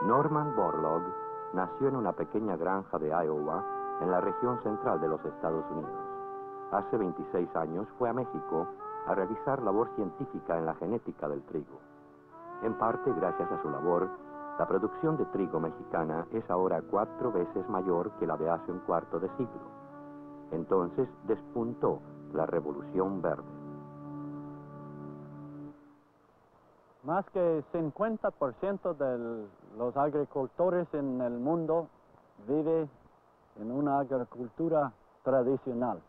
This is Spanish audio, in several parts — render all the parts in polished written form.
Norman Borlaug nació en una pequeña granja de Iowa, en la región central de los Estados Unidos. Hace 26 años fue a México a realizar labor científica en la genética del trigo. En parte, gracias a su labor, la producción de trigo mexicana es ahora 4 veces mayor que la de hace un cuarto de siglo. Entonces despuntó la Revolución Verde. Más que 50% de los agricultores en el mundo vive en una agricultura tradicional.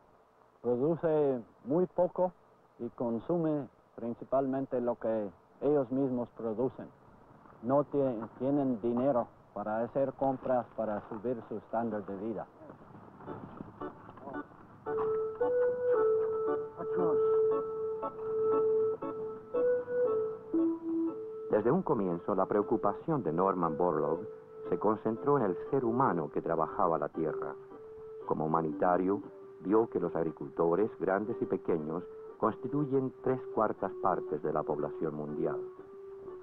Produce muy poco y consume principalmente lo que ellos mismos producen. No tienen dinero para hacer compras para subir su estándar de vida. Desde un comienzo, la preocupación de Norman Borlaug se concentró en el ser humano que trabajaba la tierra. Como humanitario, vio que los agricultores, grandes y pequeños, constituyen 3/4 partes de la población mundial.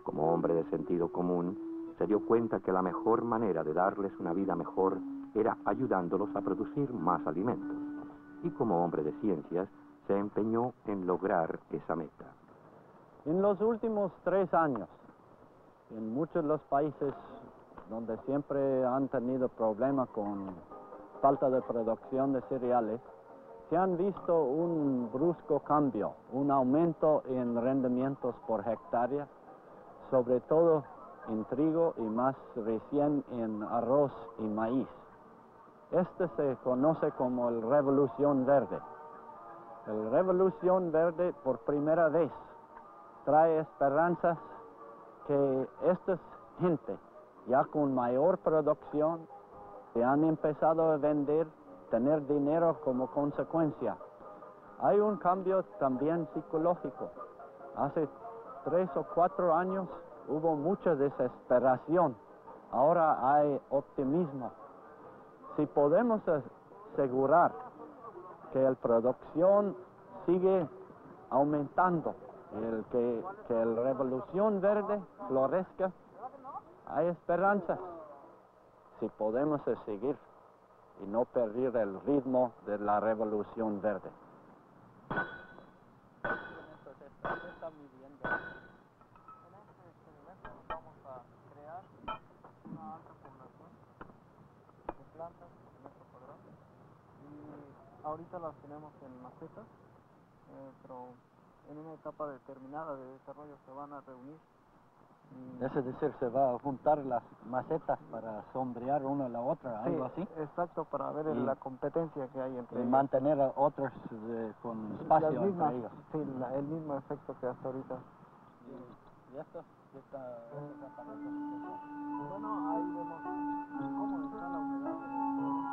Como hombre de sentido común, se dio cuenta que la mejor manera de darles una vida mejor era ayudándolos a producir más alimentos. Y como hombre de ciencias, se empeñó en lograr esa meta. En los últimos 3 años, en muchos de los países donde siempre han tenido problemas con falta de producción de cereales, se han visto un brusco cambio, un aumento en rendimientos por hectárea, sobre todo en trigo y más recién en arroz y maíz. Este se conoce como la Revolución Verde. La Revolución Verde por primera vez trae esperanzas que esta gente, ya con mayor producción, se han empezado a vender, tener dinero como consecuencia. Hay un cambio también psicológico. Hace 3 o 4 años hubo mucha desesperación. Ahora hay optimismo. Si podemos asegurar que la producción sigue aumentando, que la Revolución Verde florezca, hay esperanzas. Si podemos seguir y no perder el ritmo de la Revolución Verde. Vamos a crear una alta población de plantas en nuestro padrón y ahorita las tenemos en macetas, pero en una etapa determinada de desarrollo se van a reunir. Es decir, se va a juntar las macetas para sombrear una a la otra, Sí, algo así. Exacto, para ver la competencia que hay entre y ellas. mantener a otros con espacio Las mismas, entre ellos. Sí, el mismo efecto que hasta ahorita. ¿Y esto? Estos aparatos? Bueno, ahí vemos cómo está la humedad del suelo.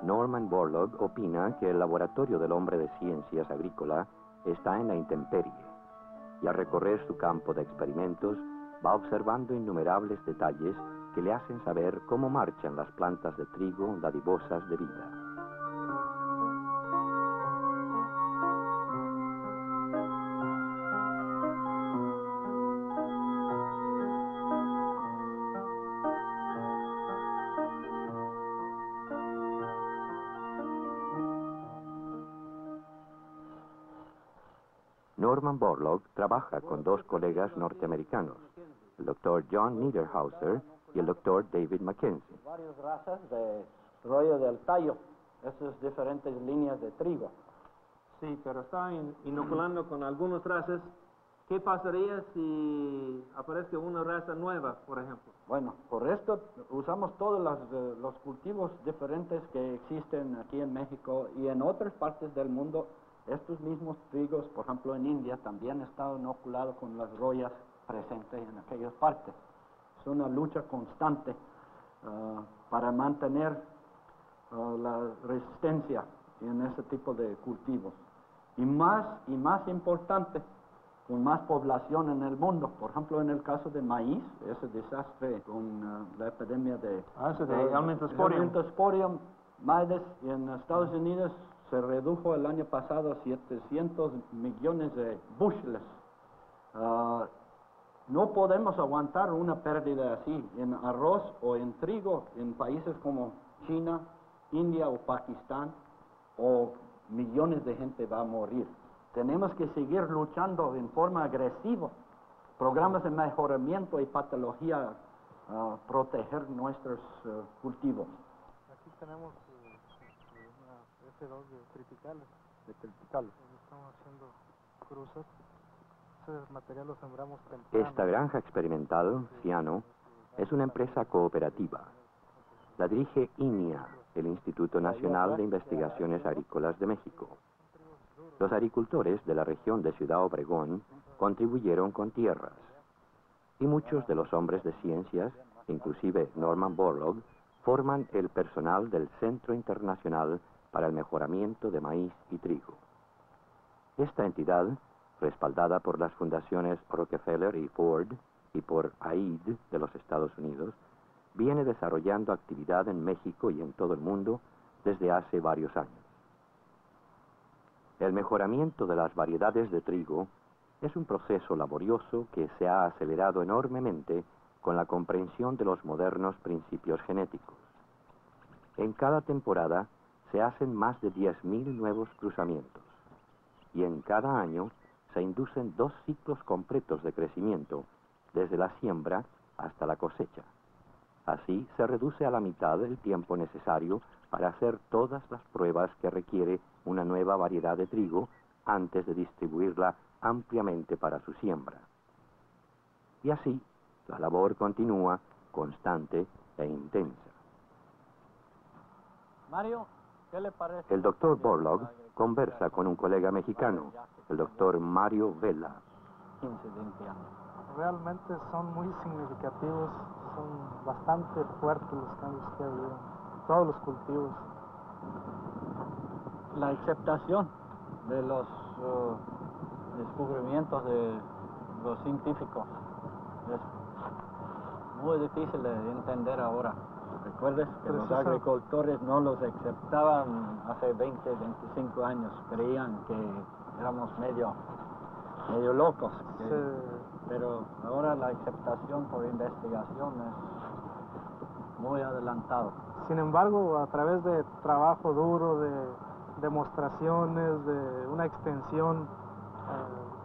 Norman Borlaug opina que el laboratorio del hombre de ciencias agrícola está en la intemperie, y al recorrer su campo de experimentos va observando innumerables detalles que le hacen saber cómo marchan las plantas de trigo dadivosas de vida. Norman Borlaug trabaja con 2 colegas norteamericanos, el Dr. John Niederhauser y el Dr. David Mackenzie. Varias razas de rollo del tallo, esas diferentes líneas de trigo. Sí, pero está inoculando con algunas razas. ¿Qué pasaría si aparece una raza nueva, por ejemplo? Bueno, por esto usamos todos los cultivos diferentes que existen aquí en México y en otras partes del mundo. Estos mismos trigos, por ejemplo en India, también están inoculados con las rollas presentes en aquellas partes. Es una lucha constante para mantener la resistencia en ese tipo de cultivos. Y más importante, con más población en el mundo. Por ejemplo, en el caso de maíz, ese desastre con la epidemia de Helmintosporium. maíz, y en Estados Unidos se redujo el año pasado 700 millones de bushels. No podemos aguantar una pérdida así en arroz o en trigo en países como China, India o Pakistán, o millones de gente va a morir. Tenemos que seguir luchando en forma agresiva, programas de mejoramiento y patología, proteger nuestros cultivos. Aquí tenemos una F2 de tripicales. Estamos haciendo cruzas. Ese material lo sembramos temprano. Esta granja experimental, Ciano, es una empresa cooperativa. La dirige INIA, el Instituto Nacional de Investigaciones Agrícolas de México. Los agricultores de la región de Ciudad Obregón contribuyeron con tierras. Y muchos de los hombres de ciencias, inclusive Norman Borlaug, forman el personal del Centro Internacional para el Mejoramiento de Maíz y Trigo. Esta entidad, respaldada por las fundaciones Rockefeller y Ford y por AID de los Estados Unidos, viene desarrollando actividad en México y en todo el mundo desde hace varios años. El mejoramiento de las variedades de trigo es un proceso laborioso que se ha acelerado enormemente con la comprensión de los modernos principios genéticos. En cada temporada se hacen más de 10.000 nuevos cruzamientos y en cada año se inducen 2 ciclos completos de crecimiento, desde la siembra hasta la cosecha. Así se reduce a la mitad el tiempo necesario para hacer todas las pruebas que requiere una nueva variedad de trigo antes de distribuirla ampliamente para su siembra. Y así, la labor continúa, constante e intensa. Mario, ¿qué le parece? El doctor Borlaug conversa con un colega mexicano, el doctor Mario Vela. 15, 20 años. Realmente son muy significativos, son bastante fuertes los cambios que ha habido en todos los cultivos. La aceptación de los descubrimientos de los científicos es muy difícil de entender ahora. ¿Recuerdas que los agricultores no los aceptaban hace 20, 25 años? Creían que éramos medio locos. Pero ahora la aceptación por investigación es muy adelantado. Sin embargo, a través de trabajo duro, de demostraciones, de una extensión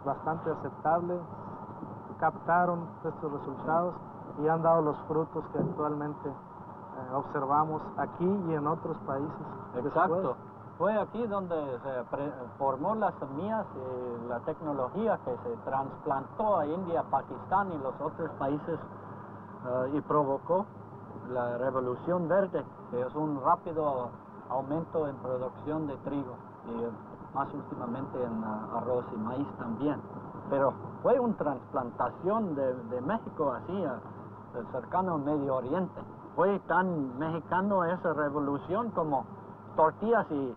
bastante aceptable, captaron estos resultados y han dado los frutos que actualmente observamos aquí y en otros países. Exacto. Después. Fue aquí donde se formó las semillas y la tecnología que se trasplantó a India, Pakistán y los otros países y provocó la revolución verde, que es un rápido aumento en producción de trigo y más últimamente en arroz y maíz también. Pero fue una trasplantación de México así, cercano al Medio Oriente. Fue tan mexicano esa revolución como tortillas y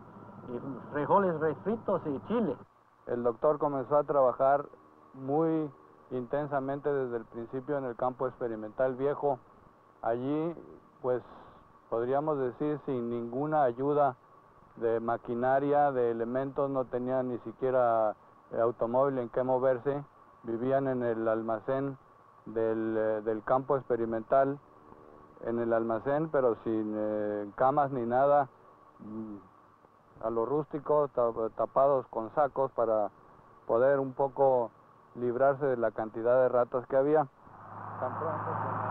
frijoles refritos y chile. El doctor comenzó a trabajar muy intensamente desde el principio en el campo experimental viejo. Allí, pues, podríamos decir, sin ninguna ayuda de maquinaria, de elementos, no tenían ni siquiera automóvil en que moverse, vivían en el almacén del campo experimental, en el almacén, pero sin camas ni nada, a lo rústico, tapados con sacos para poder un poco librarse de la cantidad de ratas que había. Tan pronto como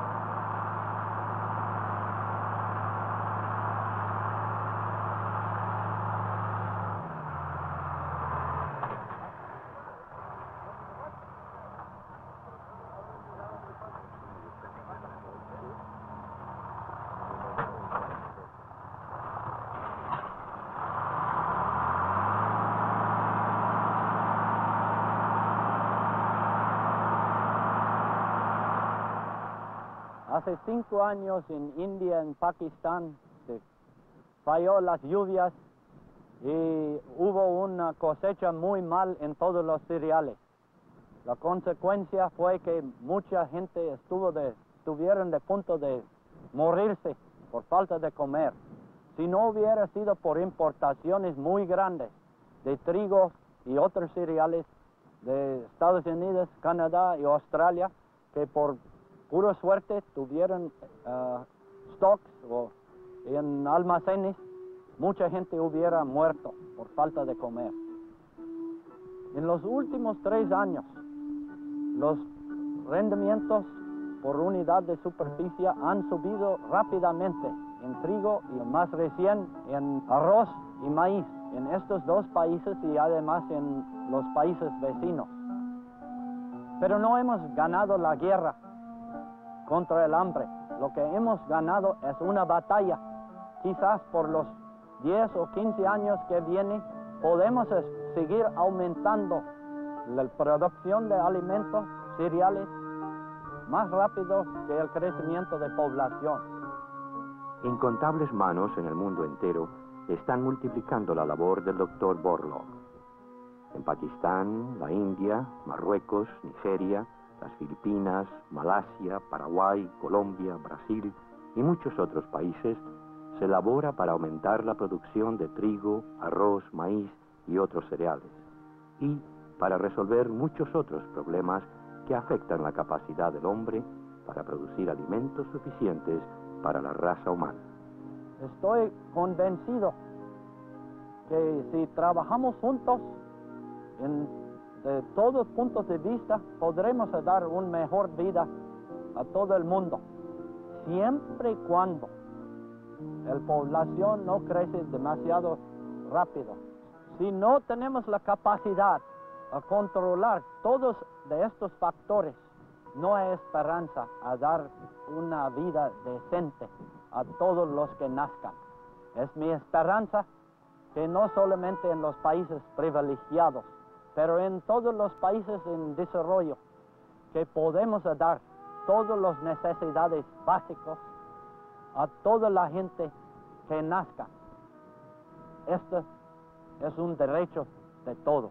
Hace 5 años en India, en Pakistán, se falló las lluvias y hubo una cosecha muy mal en todos los cereales. La consecuencia fue que mucha gente estuvieron de punto de morirse por falta de comer. Si no hubiera sido por importaciones muy grandes de trigo y otros cereales de Estados Unidos, Canadá y Australia, que por pura suerte tuvieron stocks o en almacenes, mucha gente hubiera muerto por falta de comer. En los últimos 3 años, los rendimientos por unidad de superficie han subido rápidamente en trigo y más recién en arroz y maíz en estos 2 países y además en los países vecinos. Pero no hemos ganado la guerra contra el hambre. Lo que hemos ganado es una batalla. Quizás por los 10 o 15 años que vienen podemos seguir aumentando la producción de alimentos, cereales, más rápido que el crecimiento de población. Incontables manos en el mundo entero están multiplicando la labor del Dr. Borlaug. En Pakistán, la India, Marruecos, Nigeria, las Filipinas, Malasia, Paraguay, Colombia, Brasil y muchos otros países se labora para aumentar la producción de trigo, arroz, maíz y otros cereales, y para resolver muchos otros problemas que afectan la capacidad del hombre para producir alimentos suficientes para la raza humana. Estoy convencido que si trabajamos juntos de todos puntos de vista, podremos dar una mejor vida a todo el mundo, siempre y cuando la población no crece demasiado rápido. Si no tenemos la capacidad de controlar todos de estos factores, no hay esperanza a dar una vida decente a todos los que nazcan. Es mi esperanza que no solamente en los países privilegiados, pero en todos los países en desarrollo, que podemos dar todas las necesidades básicas a toda la gente que nazca. Este es un derecho de todos.